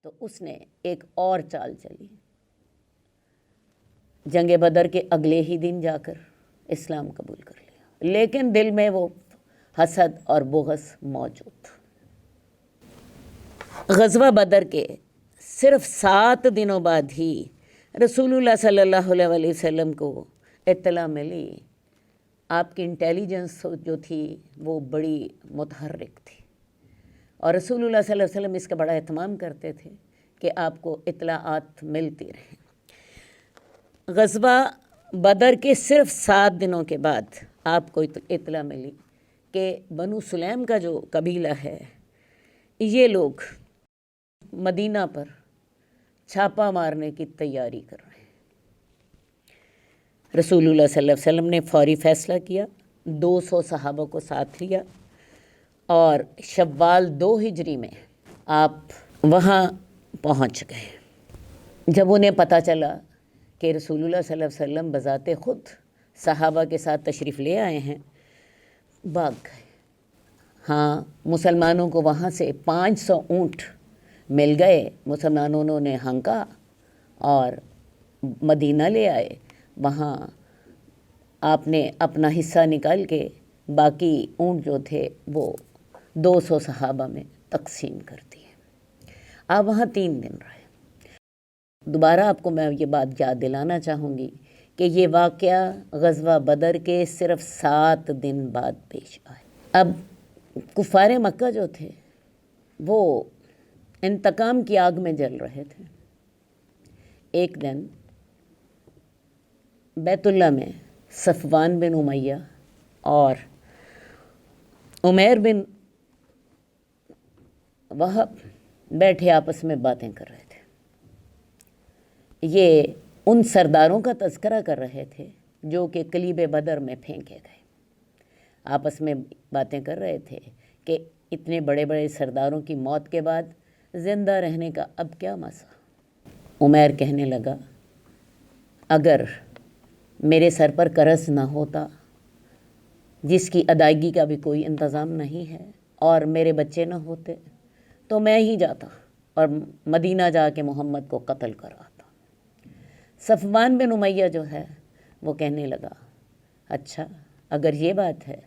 تو اس نے ایک اور چال چلی، جنگ بدر کے اگلے ہی دن جا کر اسلام قبول کر لیا، لیکن دل میں وہ حسد اور بغض موجود تھا۔ غزوہ بدر کے صرف 7 دنوں بعد ہی رسول اللہ صلی اللہ علیہ وسلم کو اطلاع ملی۔ آپ کی انٹیلیجنس جو تھی وہ بڑی متحرک تھی، اور رسول اللہ صلی اللہ علیہ وسلم اس کا بڑا اہتمام کرتے تھے کہ آپ کو اطلاعات ملتی رہیں۔ غزوہ بدر کے صرف 7 دنوں کے بعد آپ کو اطلاع ملی کہ بنو سلیم کا جو قبیلہ ہے، یہ لوگ مدینہ پر چھاپا مارنے کی تیاری کر رہے ہیں۔ رسول اللہ صلی اللہ علیہ وسلم نے فوری فیصلہ کیا، 200 صحابہ کو ساتھ لیا، اور شوال 2 ہجری میں آپ وہاں پہنچ گئے۔ جب انہیں پتہ چلا کہ رسول اللہ صلی اللہ علیہ وسلم بذات خود صحابہ کے ساتھ تشریف لے آئے ہیں، بھاگ گئے۔ ہاں، مسلمانوں کو وہاں سے 500 اونٹ مل گئے، مسلمانوں نے ہانکا اور مدینہ لے آئے۔ وہاں آپ نے اپنا حصہ نکال کے باقی اونٹ جو تھے وہ 200 صحابہ میں تقسیم کر دیے۔ آپ وہاں 3 دن رہے۔ دوبارہ آپ کو میں یہ بات یاد دلانا چاہوں گی کہ یہ واقعہ غزوہ بدر کے صرف 7 دن بعد پیش آئے۔ اب کفار مکہ جو تھے وہ انتقام کی آگ میں جل رہے تھے۔ ایک دن بیت اللہ میں صفوان بن امیہ اور عمیر بن وہب بیٹھے آپس میں باتیں کر رہے تھے۔ یہ ان سرداروں کا تذکرہ کر رہے تھے جو کہ قلیب بدر میں پھینکے گئے۔ آپس میں باتیں کر رہے تھے کہ اتنے بڑے بڑے سرداروں کی موت کے بعد زندہ رہنے کا اب کیا مزہ۔ عمیر کہنے لگا، اگر میرے سر پر قرض نہ ہوتا جس کی ادائیگی کا بھی کوئی انتظام نہیں ہے، اور میرے بچے نہ ہوتے تو میں ہی جاتا اور مدینہ جا کے محمد کو قتل کراتا۔ صفوان بن امیہ جو ہے وہ کہنے لگا، اچھا اگر یہ بات ہے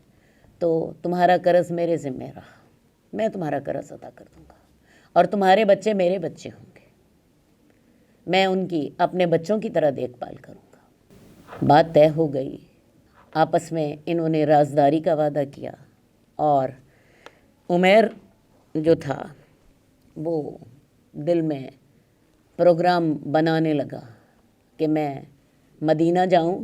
تو تمہارا قرض میرے ذمہ رہا، میں تمہارا قرض ادا کر دوں گا، اور تمہارے بچے میرے بچے ہوں گے، میں ان کی اپنے بچوں کی طرح دیکھ بھال کروں گا۔ بات طے ہو گئی۔ آپس میں انہوں نے رازداری کا وعدہ کیا، اور عمیر جو تھا وہ دل میں پروگرام بنانے لگا کہ میں مدینہ جاؤں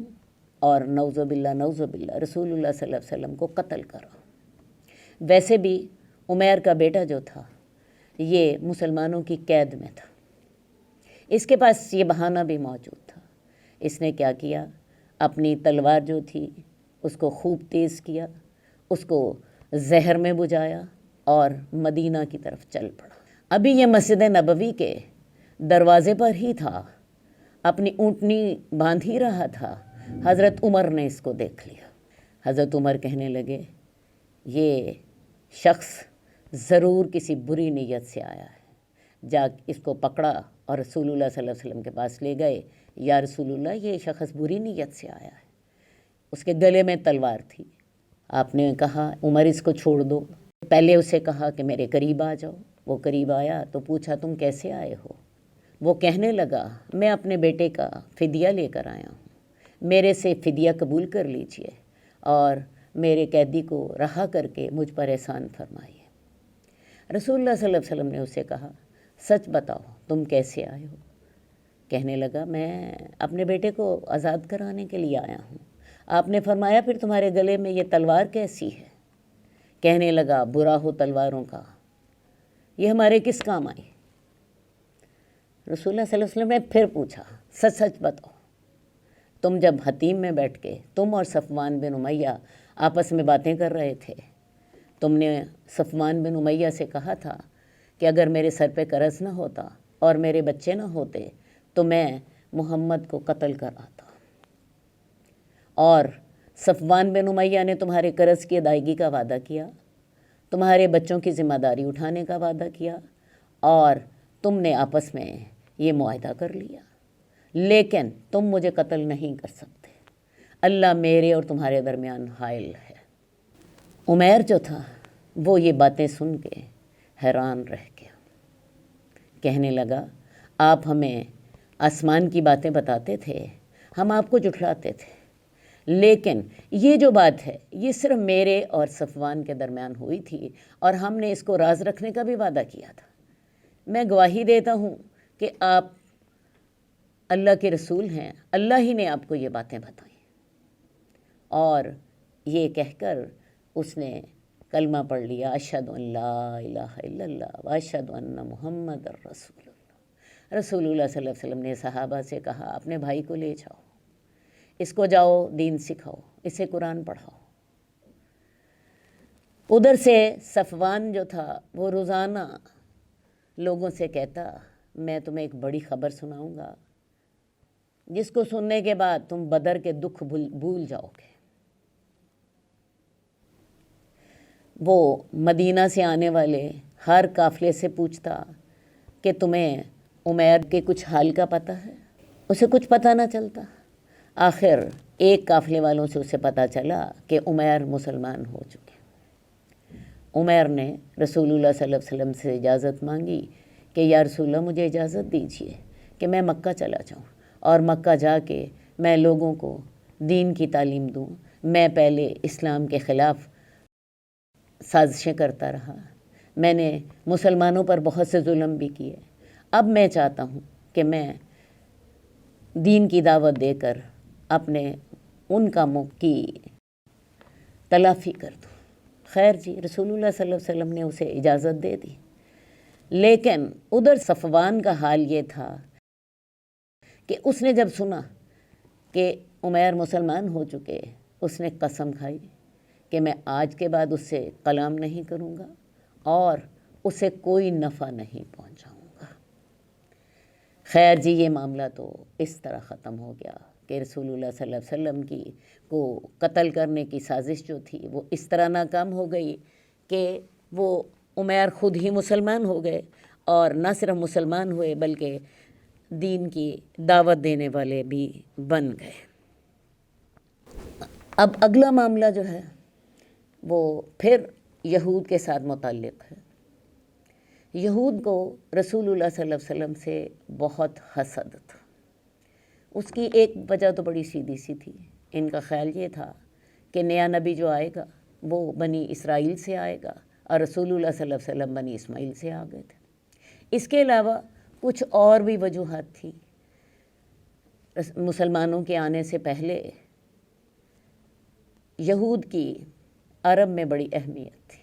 اور نعوذ باللہ رسول اللہ صلی اللہ علیہ وسلم کو قتل کراؤں۔ ویسے بھی عمیر کا بیٹا جو تھا یہ مسلمانوں کی قید میں تھا، اس کے پاس یہ بہانہ بھی موجود تھا۔ اس نے کیا کیا، اپنی تلوار جو تھی اس کو خوب تیز کیا، اس کو زہر میں بجھایا اور مدینہ کی طرف چل پڑا۔ ابھی یہ مسجد نبوی کے دروازے پر ہی تھا، اپنی اونٹنی باندھ ہی رہا تھا، حضرت عمر نے اس کو دیکھ لیا۔ حضرت عمر کہنے لگے، یہ شخص ضرور کسی بری نیت سے آیا ہے۔ جا اس کو پکڑا اور رسول اللہ صلی اللہ علیہ وسلم کے پاس لے گئے۔ یا رسول اللہ، یہ شخص بری نیت سے آیا ہے۔ اس کے گلے میں تلوار تھی۔ آپ نے کہا، عمر اس کو چھوڑ دو۔ پہلے اسے کہا کہ میرے قریب آ جاؤ۔ وہ قریب آیا تو پوچھا، تم کیسے آئے ہو؟ وہ کہنے لگا، میں اپنے بیٹے کا فدیہ لے کر آیا ہوں، میرے سے فدیہ قبول کر لیجئے اور میرے قیدی کو رہا کر کے مجھ پر احسان فرمائیے۔ رسول اللہ صلی اللہ علیہ وسلم نے اسے کہا، سچ بتاؤ تم کیسے آئے ہو؟ کہنے لگا، میں اپنے بیٹے کو آزاد کرانے کے لیے آیا ہوں۔ آپ نے فرمایا، پھر تمہارے گلے میں یہ تلوار کیسی ہے؟ کہنے لگا، برا ہو تلواروں کا، یہ ہمارے کس کام آئی؟ رسول اللہ صلی اللہ علیہ وسلم نے پھر پوچھا، سچ سچ بتاؤ، تم جب حتیم میں بیٹھ کے تم اور صفوان بن امیہ آپس میں باتیں کر رہے تھے، تم نے صفوان بن امیہ سے کہا تھا کہ اگر میرے سر پہ قرض نہ ہوتا اور میرے بچے نہ ہوتے تو میں محمد کو قتل کراتا، اور صفوان بن امیہ نے تمہارے قرض کی ادائیگی کا وعدہ کیا، تمہارے بچوں کی ذمہ داری اٹھانے کا وعدہ کیا، اور تم نے آپس میں یہ معاہدہ کر لیا، لیکن تم مجھے قتل نہیں کر سکتے، اللہ میرے اور تمہارے درمیان حائل ہے۔ عمیر جو تھا وہ یہ باتیں سن کے حیران رہ گیا، کہنے لگا آپ ہمیں آسمان کی باتیں بتاتے تھے، ہم آپ کو جھٹلاتے تھے، لیکن یہ جو بات ہے یہ صرف میرے اور صفوان کے درمیان ہوئی تھی اور ہم نے اس کو راز رکھنے کا بھی وعدہ کیا تھا۔ میں گواہی دیتا ہوں کہ آپ اللہ کے رسول ہیں، اللہ ہی نے آپ کو یہ باتیں بتائیں۔ اور یہ کہہ کر اس نے کلمہ پڑھ لیا، اشہد ان لا الہ الا اللہ واشہد ان محمد رسول اللہ۔ رسول اللہ صلی اللہ علیہ وسلم نے صحابہ سے کہا اپنے بھائی کو لے جاؤ، اس کو جاؤ دین سکھاؤ، اسے قرآن پڑھاؤ۔ ادھر سے صفوان جو تھا وہ روزانہ لوگوں سے کہتا میں تمہیں ایک بڑی خبر سناؤں گا جس کو سننے کے بعد تم بدر کے دکھ بھول جاؤ گے۔ وہ مدینہ سے آنے والے ہر قافلے سے پوچھتا کہ تمہیں عمیر کے کچھ حال کا پتہ ہے؟ اسے کچھ پتہ نہ چلتا۔ آخر ایک قافلے والوں سے اسے پتہ چلا کہ عمیر مسلمان ہو چکے۔ عمیر نے رسول اللہ صلی اللہ علیہ وسلم سے اجازت مانگی کہ یا رسول اللہ مجھے اجازت دیجیے کہ میں مکہ چلا جاؤں اور مکہ جا کے میں لوگوں کو دین کی تعلیم دوں۔ میں پہلے اسلام کے خلاف سازشیں کرتا رہا، میں نے مسلمانوں پر بہت سے ظلم بھی کیے، اب میں چاہتا ہوں کہ میں دین کی دعوت دے کر اپنے ان کاموں کی تلافی کر دوں۔ خیر جی، رسول اللہ صلی اللہ علیہ وسلم نے اسے اجازت دے دی، لیکن ادھر صفوان کا حال یہ تھا کہ اس نے جب سنا کہ عمیر مسلمان ہو چکے، اس نے قسم کھائی کہ میں آج کے بعد اس سے کلام نہیں کروں گا اور اسے کوئی نفع نہیں پہنچاؤں گا۔ خیر جی، یہ معاملہ تو اس طرح ختم ہو گیا کہ رسول اللہ صلی اللہ علیہ وسلم کو قتل کرنے کی سازش جو تھی وہ اس طرح ناکام ہو گئی کہ وہ عمیر خود ہی مسلمان ہو گئے، اور نہ صرف مسلمان ہوئے بلکہ دین کی دعوت دینے والے بھی بن گئے۔ اب اگلا معاملہ جو ہے وہ پھر یہود کے ساتھ متعلق ہے۔ یہود کو رسول اللہ صلی اللہ علیہ وسلم سے بہت حسد تھا۔ اس کی ایک وجہ تو بڑی سیدھی سی تھی، ان کا خیال یہ تھا کہ نیا نبی جو آئے گا وہ بنی اسرائیل سے آئے گا، اور رسول اللہ صلی اللہ علیہ وسلم بنی اسماعیل سے آ گئے تھے۔ اس کے علاوہ کچھ اور بھی وجوہات تھیں۔ مسلمانوں کے آنے سے پہلے یہود کی عرب میں بڑی اہمیت تھی،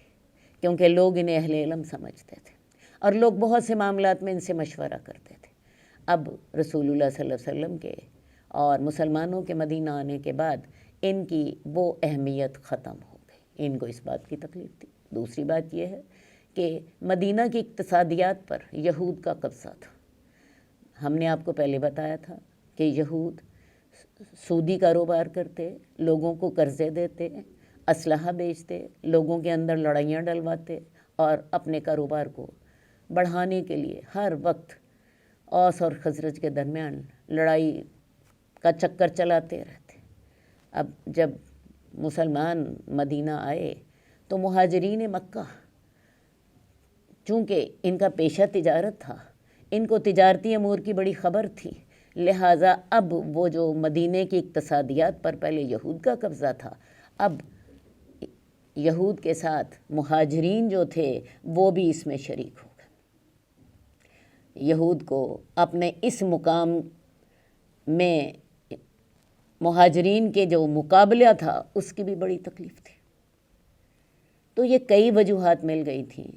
کیونکہ لوگ انہیں اہل علم سمجھتے تھے اور لوگ بہت سے معاملات میں ان سے مشورہ کرتے تھے۔ اب رسول اللہ صلی اللہ علیہ وسلم کے اور مسلمانوں کے مدینہ آنے کے بعد ان کی وہ اہمیت ختم ہو گئی، ان کو اس بات کی تکلیف تھی۔ دوسری بات یہ ہے کہ مدینہ کی اقتصادیات پر یہود کا قبضہ تھا۔ ہم نے آپ کو پہلے بتایا تھا کہ یہود سودی کاروبار کرتے، لوگوں کو قرضے دیتے، اسلحہ بیچتے، لوگوں کے اندر لڑائیاں ڈلواتے اور اپنے کاروبار کو بڑھانے کے لیے ہر وقت اوس اور خزرج کے درمیان لڑائی کا چکر چلاتے رہتے۔ اب جب مسلمان مدینہ آئے تو مہاجرین مکہ، چونکہ ان کا پیشہ تجارت تھا، ان کو تجارتی امور کی بڑی خبر تھی، لہٰذا اب وہ جو مدینے کی اقتصادیات پر پہلے یہود کا قبضہ تھا، اب یہود کے ساتھ مہاجرین جو تھے وہ بھی اس میں شریک ہو گئے۔ یہود کو اپنے اس مقام میں مہاجرین کے جو مقابلہ تھا اس کی بھی بڑی تکلیف تھی۔ تو یہ کئی وجوہات مل گئی تھیں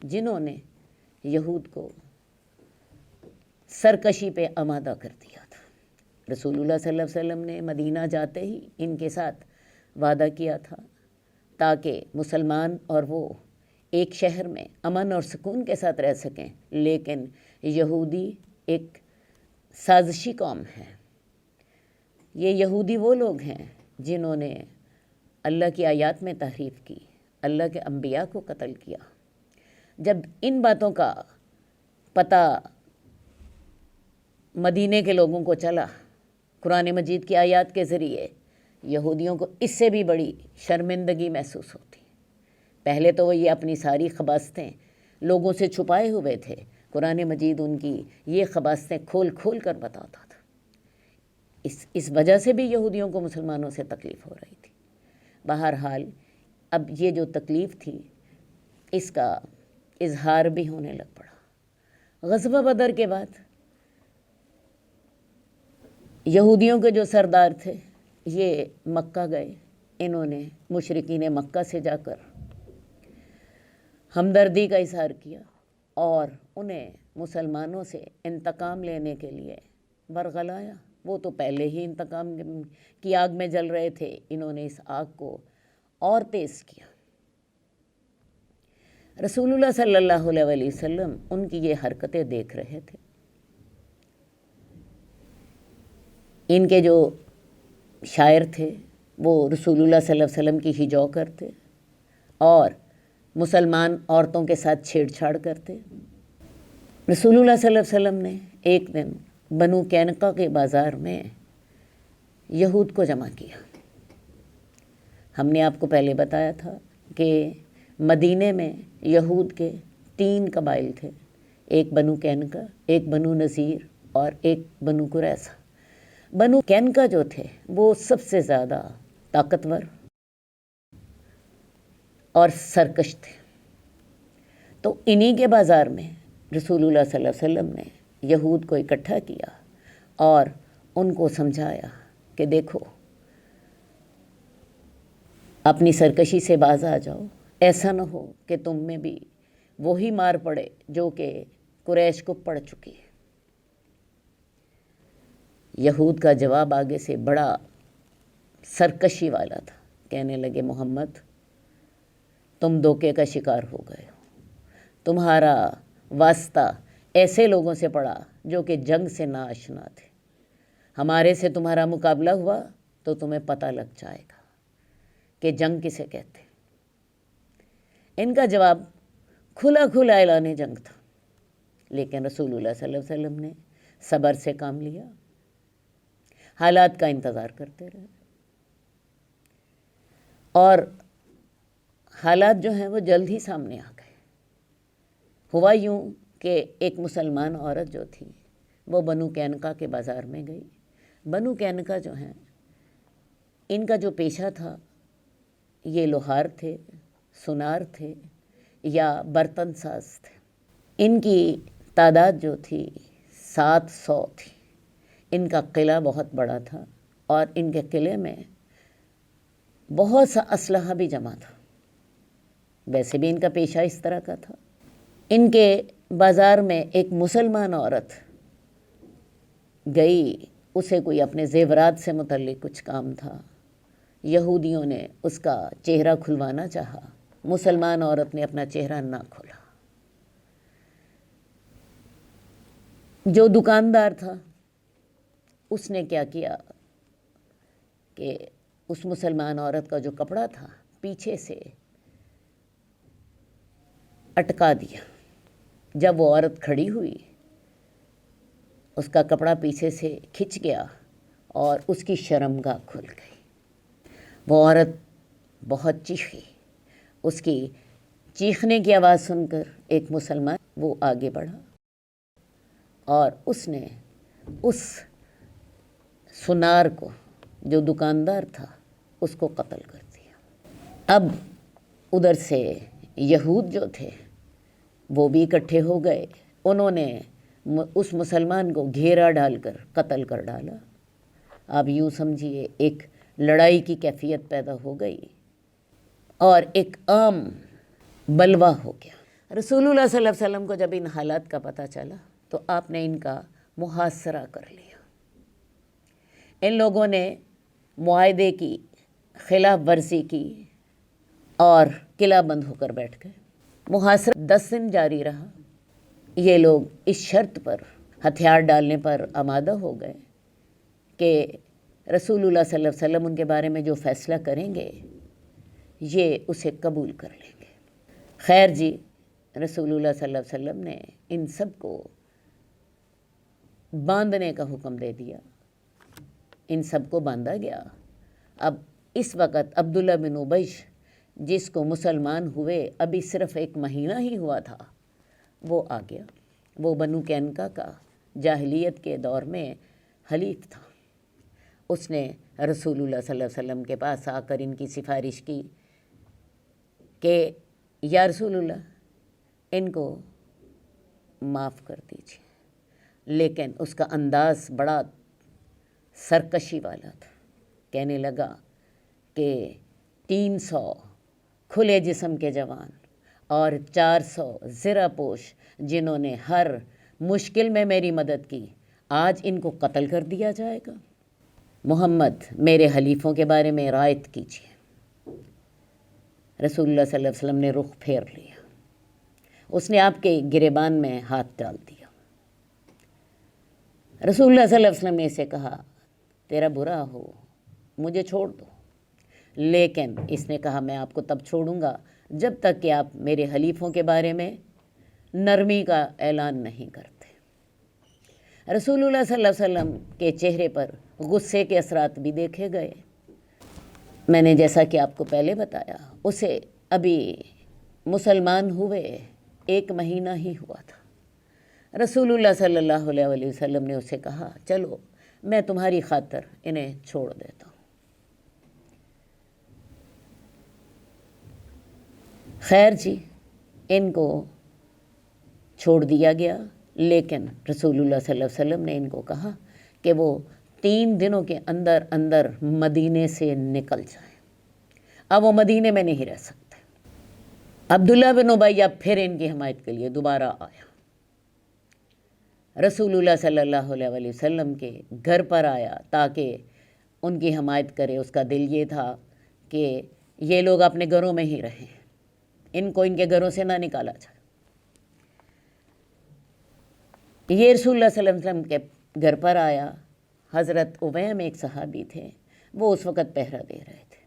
جنہوں نے یہود کو سرکشی پہ آمادہ کر دیا تھا۔ رسول اللہ صلی اللہ علیہ وسلم نے مدینہ جاتے ہی ان کے ساتھ وعدہ کیا تھا تاکہ مسلمان اور وہ ایک شہر میں امن اور سکون کے ساتھ رہ سکیں، لیکن یہودی ایک سازشی قوم ہے۔ یہ یہودی وہ لوگ ہیں جنہوں نے اللہ کی آیات میں تحریف کی، اللہ کے انبیاء کو قتل کیا۔ جب ان باتوں کا پتہ مدینے کے لوگوں کو چلا قرآن مجید کی آیات کے ذریعے، یہودیوں کو اس سے بھی بڑی شرمندگی محسوس ہوتی۔ پہلے تو وہ یہ اپنی ساری خباثتیں لوگوں سے چھپائے ہوئے تھے، قرآن مجید ان کی یہ خباثتیں کھول کھول کر بتاتا تھا۔ اس وجہ سے بھی یہودیوں کو مسلمانوں سے تکلیف ہو رہی تھی۔ بہرحال اب یہ جو تکلیف تھی اس کا اظہار بھی ہونے لگ پڑا۔ غزوہ بدر کے بعد یہودیوں کے جو سردار تھے یہ مکہ گئے، انہوں نے مشرکین مکہ سے جا کر ہمدردی کا اظہار کیا اور انہیں مسلمانوں سے انتقام لینے کے لیے ورغلایا۔ وہ تو پہلے ہی انتقام کی آگ میں جل رہے تھے، انہوں نے اس آگ کو اور تیز کیا۔ رسول اللہ صلی اللہ علیہ وسلم ان کی یہ حرکتیں دیکھ رہے تھے۔ ان کے جو شاعر تھے وہ رسول اللہ صلی اللہ علیہ وسلم کی ہجو کرتے اور مسلمان عورتوں کے ساتھ چھیڑ چھاڑ کرتے۔ رسول اللہ صلی اللہ علیہ وسلم نے ایک دن بنو قینقاع کے بازار میں یہود کو جمع کیا۔ ہم نے آپ کو پہلے بتایا تھا کہ مدینے میں یہود کے 3 قبائل تھے، ایک بنو قینقاع، ایک بنو نذیر اور ایک بنو قریظہ۔ بنو قینقاع جو تھے وہ سب سے زیادہ طاقتور اور سرکش تھے، تو انہی کے بازار میں رسول اللہ صلی اللہ علیہ وسلم نے یہود کو اکٹھا کیا اور ان کو سمجھایا کہ دیکھو اپنی سرکشی سے باز آ جاؤ، ایسا نہ ہو کہ تم میں بھی وہی مار پڑے جو کہ قریش کو پڑ چکی ہے۔ یہود کا جواب آگے سے بڑا سرکشی والا تھا، کہنے لگے محمد تم دھوکے کا شکار ہو گئے ہو، تمہارا واسطہ ایسے لوگوں سے پڑا جو کہ جنگ سے ناآشنا تھے، ہمارے سے تمہارا مقابلہ ہوا تو تمہیں پتہ لگ جائے گا کہ جنگ کسے کہتے۔ ان کا جواب کھلا کھلا اعلان جنگ تھا، لیکن رسول اللہ صلی اللہ علیہ وسلم نے صبر سے کام لیا، حالات کا انتظار کرتے رہے، اور حالات جو ہیں وہ جلد ہی سامنے آ گئے۔ ہوا یوں کہ ایک مسلمان عورت جو تھی وہ بنو قینقاع کے بازار میں گئی۔ بنو قینقاع جو ہیں ان کا جو پیشہ تھا یہ لوہار تھے، سونار تھے یا برتن ساز تھے۔ ان کی تعداد جو تھی 700 تھی۔ ان کا قلعہ بہت بڑا تھا اور ان کے قلعے میں بہت سا اسلحہ بھی جمع تھا، ویسے بھی ان کا پیشہ اس طرح کا تھا۔ ان کے بازار میں ایک مسلمان عورت گئی، اسے کوئی اپنے زیورات سے متعلق کچھ کام تھا، یہودیوں نے اس کا چہرہ کھلوانا چاہا، مسلمان عورت نے اپنا چہرہ نہ کھولا۔ جو دکاندار تھا اس نے کیا کیا کہ اس مسلمان عورت کا جو کپڑا تھا پیچھے سے اٹکا دیا۔ جب وہ عورت کھڑی ہوئی اس کا کپڑا پیچھے سے کھنچ گیا اور اس کی شرمگاہ کھل گئی۔ وہ عورت بہت چیخی، اس کی چیخنے کی آواز سن کر ایک مسلمان وہ آگے بڑھا اور اس نے اس سنار کو جو دکاندار تھا اس کو قتل کر دیا۔ اب ادھر سے یہود جو تھے وہ بھی اکٹھے ہو گئے، انہوں نے اس مسلمان کو گھیرا ڈال کر قتل کر ڈالا۔ اب یوں سمجھیے ایک لڑائی کی کیفیت پیدا ہو گئی اور ایک عام بلوہ ہو گیا۔ رسول اللہ صلی اللہ علیہ وسلم کو جب ان حالات کا پتہ چلا تو آپ نے ان کا محاصرہ کر لیا۔ ان لوگوں نے معاہدے کی خلاف ورزی کی اور قلعہ بند ہو کر بیٹھ گئے۔ محاصرہ 10 دن جاری رہا۔ یہ لوگ اس شرط پر ہتھیار ڈالنے پر آمادہ ہو گئے کہ رسول اللہ صلی اللہ علیہ وسلم ان کے بارے میں جو فیصلہ کریں گے یہ اسے قبول کر لیں گے۔ خیر جی، رسول اللہ صلی اللہ علیہ وسلم نے ان سب کو باندھنے کا حکم دے دیا، ان سب کو باندھا گیا۔ اب اس وقت عبداللہ بن ابی جس کو مسلمان ہوئے ابھی صرف 1 مہینہ ہی ہوا تھا، وہ آ گیا۔ وہ بنو قینقاع کا جاہلیت کے دور میں حلیف تھا۔ اس نے رسول اللہ صلی اللہ علیہ وسلم کے پاس آ کر ان کی سفارش کی کہ یا رسول اللہ، ان کو معاف کر دیجیے، لیکن اس کا انداز بڑا سرکشی والا تھا۔ کہنے لگا کہ 300 کھلے جسم کے جوان اور 400 زرہ پوش جنہوں نے ہر مشکل میں میری مدد کی، آج ان کو قتل کر دیا جائے گا۔ محمد، میرے حلیفوں کے بارے میں رعایت کیجیے۔ رسول اللہ صلی اللہ علیہ وسلم نے رخ پھیر لیا۔ اس نے آپ کے گریبان میں ہاتھ ڈال دیا۔ رسول اللہ صلی اللہ علیہ وسلم نے اسے کہا، تیرا برا ہو، مجھے چھوڑ دو۔ لیکن اس نے کہا، میں آپ کو تب چھوڑوں گا جب تک کہ آپ میرے حلیفوں کے بارے میں نرمی کا اعلان نہیں کرتے۔ رسول اللہ صلی اللہ علیہ وسلم کے چہرے پر غصے کے اثرات بھی دیکھے گئے۔ میں نے جیسا کہ آپ کو پہلے بتایا، اسے ابھی مسلمان ہوئے 1 مہینہ ہی ہوا تھا۔ رسول اللہ صلی اللہ علیہ وسلم نے اسے کہا، چلو میں تمہاری خاطر انہیں چھوڑ دیتا ہوں۔ خیر جی، ان کو چھوڑ دیا گیا، لیکن رسول اللہ صلی اللہ علیہ وسلم نے ان کو کہا کہ وہ 3 دنوں کے اندر اندر مدینے سے نکل جائیں۔ اب وہ مدینے میں نہیں رہ سکتے۔ عبداللہ بن ابی اب پھر ان کی حمایت کے لیے دوبارہ آیا۔ رسول اللہ صلی اللہ علیہ وسلم کے گھر پر آیا تاکہ ان کی حمایت کرے۔ اس کا دل یہ تھا کہ یہ لوگ اپنے گھروں میں ہی رہیں، ان کو ان کے گھروں سے نہ نکالا جائے۔ یہ رسول اللہ صلی اللہ علیہ وسلم کے گھر پر آیا۔ حضرت عبیم ایک صحابی تھے، وہ اس وقت پہرہ دے رہے تھے۔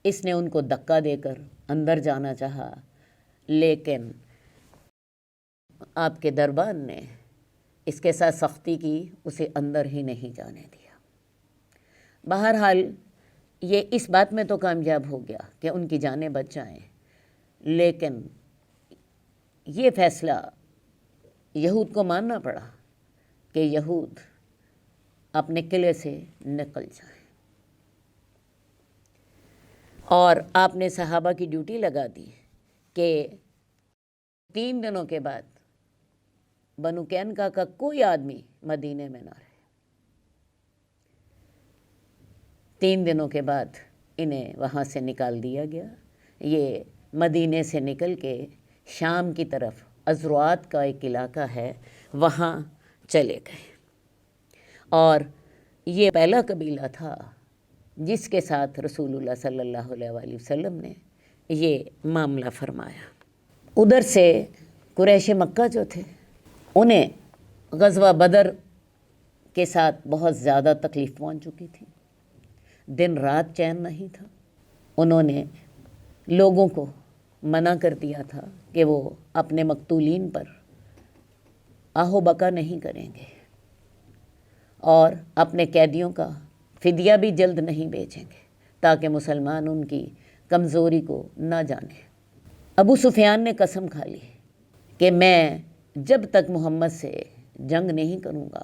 اس نے ان کو دھکا دے کر اندر جانا چاہا، لیکن آپ کے دربان نے اس کے ساتھ سختی کی، اسے اندر ہی نہیں جانے دیا۔ بہرحال یہ اس بات میں تو کامیاب ہو گیا کہ ان کی جانیں بچ جائیں، لیکن یہ فیصلہ یہود کو ماننا پڑا کہ یہود اپنے قلعے سے نکل جائیں، اور آپ نے صحابہ کی ڈیوٹی لگا دی کہ 3 دنوں کے بعد بنو قینقاع کا کوئی آدمی مدینے میں نہ رہے۔ 3 دنوں کے بعد انہیں وہاں سے نکال دیا گیا۔ یہ مدینے سے نکل کے شام کی طرف ازروات کا ایک علاقہ ہے، وہاں چلے گئے، اور یہ پہلا قبیلہ تھا جس کے ساتھ رسول اللہ صلی اللہ علیہ وسلم نے یہ معاملہ فرمایا۔ ادھر سے قریش مکہ جو تھے، انہیں غزوہ بدر کے ساتھ بہت زیادہ تکلیف پہنچ چکی تھی، دن رات چین نہیں تھا۔ انہوں نے لوگوں کو منع کر دیا تھا کہ وہ اپنے مقتولین پر آہو بکا نہیں کریں گے، اور اپنے قیدیوں کا فدیہ بھی جلد نہیں بیچیں گے، تاکہ مسلمان ان کی کمزوری کو نہ جانیں۔ ابو سفیان نے قسم کھا لی کہ میں جب تک محمد سے جنگ نہیں کروں گا،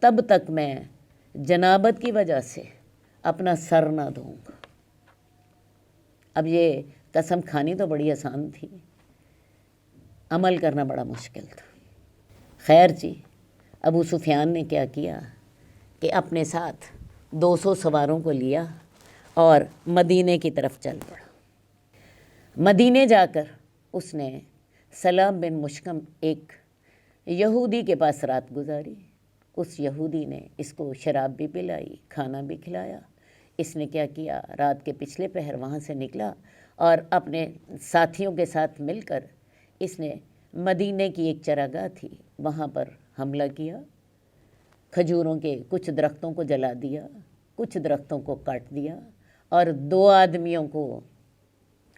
تب تک میں جنابت کی وجہ سے اپنا سر نہ دھوں گا۔ اب یہ قسم کھانی تو بڑی آسان تھی، عمل کرنا بڑا مشکل تھا۔ خیر جی، ابو سفیان نے کیا کیا کہ اپنے ساتھ 200 سواروں کو لیا اور مدینے کی طرف چل پڑا۔ مدینے جا کر اس نے سلام بن مشکم ایک یہودی کے پاس رات گزاری۔ اس یہودی نے اس کو شراب بھی پلائی، کھانا بھی کھلایا۔ اس نے کیا کیا، رات کے پچھلے پہر وہاں سے نکلا اور اپنے ساتھیوں کے ساتھ مل کر اس نے مدینے کی ایک چراگاہ تھی، وہاں پر حملہ کیا۔ کھجوروں کے کچھ درختوں کو جلا دیا، کچھ درختوں کو کاٹ دیا، اور 2 آدمیوں کو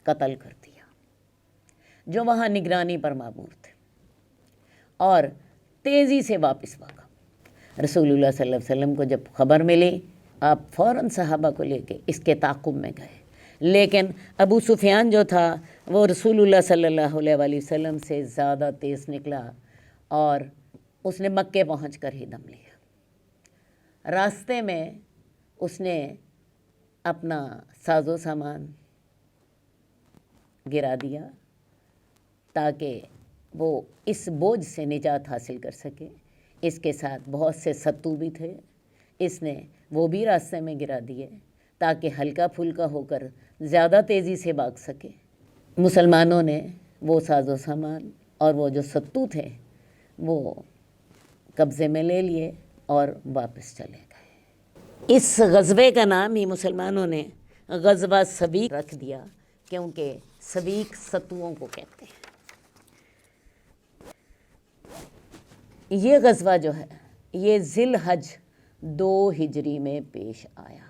قتل کر دیا۔ جو وہاں نگرانی پر مامور تھے، اور تیزی سے واپس بھاگا۔ رسول اللہ صلی اللہ علیہ وسلم کو جب خبر ملی، آپ فوراً صحابہ کو لے کے اس کے تعاقب میں گئے، لیکن ابو سفیان جو تھا وہ رسول اللہ صلی اللہ علیہ وآلہ وسلم سے زیادہ تیز نکلا، اور اس نے مکے پہنچ کر ہی دم لیا۔ راستے میں اس نے اپنا ساز و سامان گرا دیا تاکہ وہ اس بوجھ سے نجات حاصل کر سکے۔ اس کے ساتھ بہت سے ستو بھی تھے، اس نے وہ بھی راستے میں گرا دیے تاکہ ہلکا پھلکا ہو کر زیادہ تیزی سے بھاگ سکے۔ مسلمانوں نے وہ ساز و سامان اور وہ جو ستو تھے وہ قبضے میں لے لیے اور واپس چلے گئے۔ اس غزوے کا نام ہی مسلمانوں نے غزوہ سویق رکھ دیا، کیونکہ سویق ستوؤں کو کہتے ہیں۔ یہ غزوہ جو ہے یہ ذی الحج 2 ہجری میں پیش آیا۔